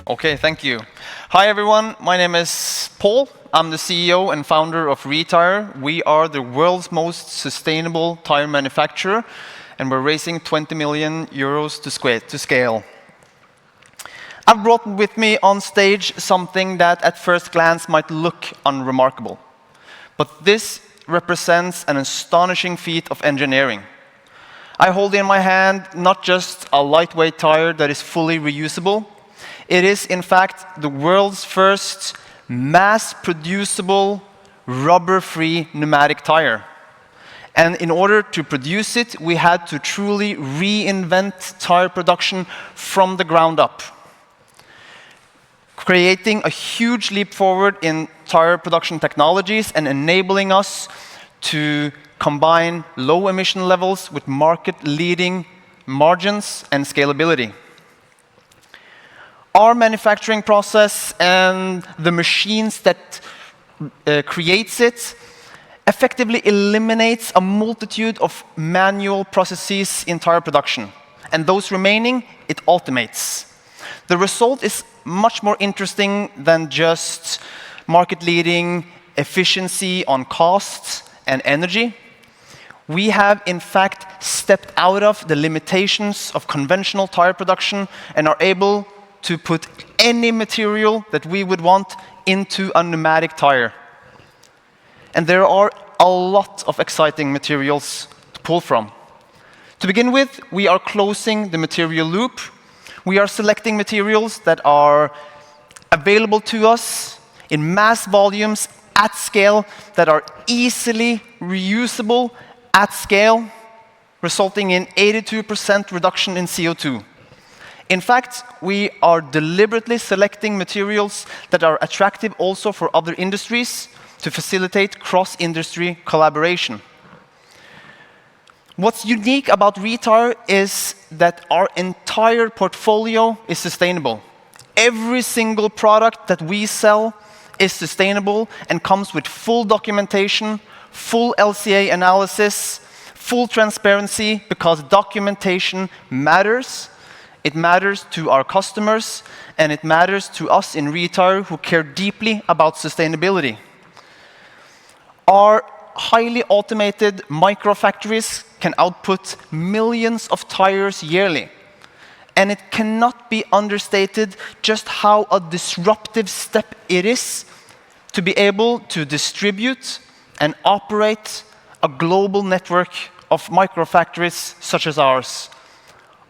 Okay, thank you. Hi everyone, my name is Paul. I'm the CEO and founder of Retyre. We are the world's most sustainable tire manufacturer, and we're raising 20 million euros to scale. I've brought with me on stage something that at first glance might look unremarkable. But this represents an astonishing feat of engineering. I hold in my hand not just a lightweight tire that is fully reusable. It is, in fact, the world's first mass-producible, rubber-free pneumatic tire. And in order to produce it, we had to truly reinvent tire production from the ground up, creating a huge leap forward in tire production technologies and enabling us to combine low emission levels with market-leading margins and scalability. Our manufacturing process and the machines that creates it effectively eliminates a multitude of manual processes in tire production. And those remaining, it automates. The result is much more interesting than just market-leading efficiency on costs and energy. We have, in fact, stepped out of the limitations of conventional tire production and are able to put any material that we would want into a pneumatic tire. And there are a lot of exciting materials to pull from. To begin with, we are closing the material loop. We are selecting materials that are available to us in mass volumes at scale, that are easily reusable at scale, resulting in 82% reduction in CO2. In fact, we are deliberately selecting materials that are attractive also for other industries to facilitate cross-industry collaboration. What's unique about Retyre is that our entire portfolio is sustainable. Every single product that we sell is sustainable and comes with full documentation, full LCA analysis, full transparency, because documentation matters. It matters to our customers, and it matters to us in Retyre who care deeply about sustainability. Our highly automated microfactories can output millions of tires yearly. And it cannot be understated just how a disruptive step it is to be able to distribute and operate a global network of microfactories such as ours.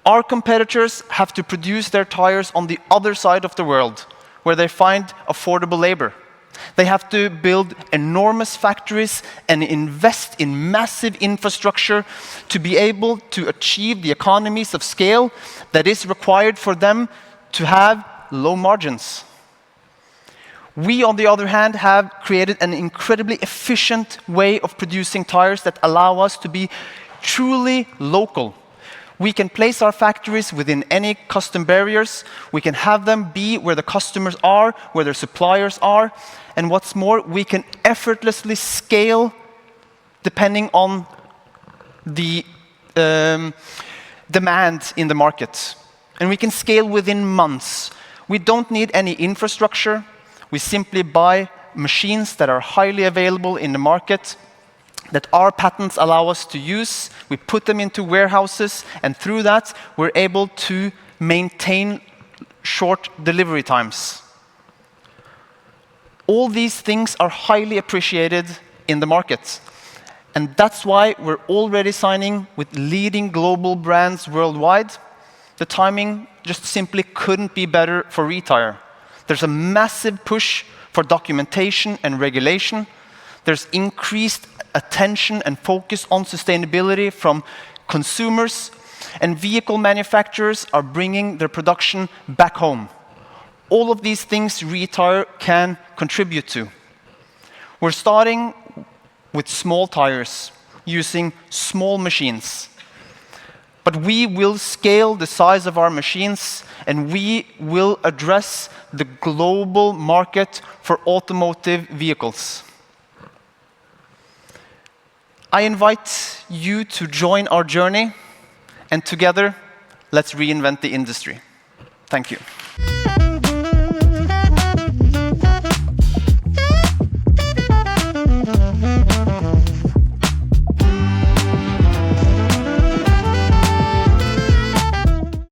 Our competitors have to produce their tires on the other side of the world, where they find affordable labor. They have to build enormous factories and invest in massive infrastructure to be able to achieve the economies of scale that is required for them to have low margins. We, on the other hand, have created an incredibly efficient way of producing tires that allow us to be truly local. We can place our factories within any custom barriers. We can have them be where the customers are, where their suppliers are. And what's more, we can effortlessly scale depending on the demand in the market. And we can scale within months. We don't need any infrastructure. We simply buy machines that are highly available in the market, that our patents allow us to use. We put them into warehouses, and through that, we're able to maintain short delivery times. All these things are highly appreciated in the market. And that's why we're already signing with leading global brands worldwide. The timing just simply couldn't be better for Retyre. There's a massive push for documentation and regulation. There's increased attention and focus on sustainability from consumers, and vehicle manufacturers are bringing their production back home. All of these things Retyre can contribute to. We're starting with small tires, using small machines. But we will scale the size of our machines, and we will address the global market for automotive vehicles. I invite you to join our journey, and together, let's reinvent the industry. Thank you.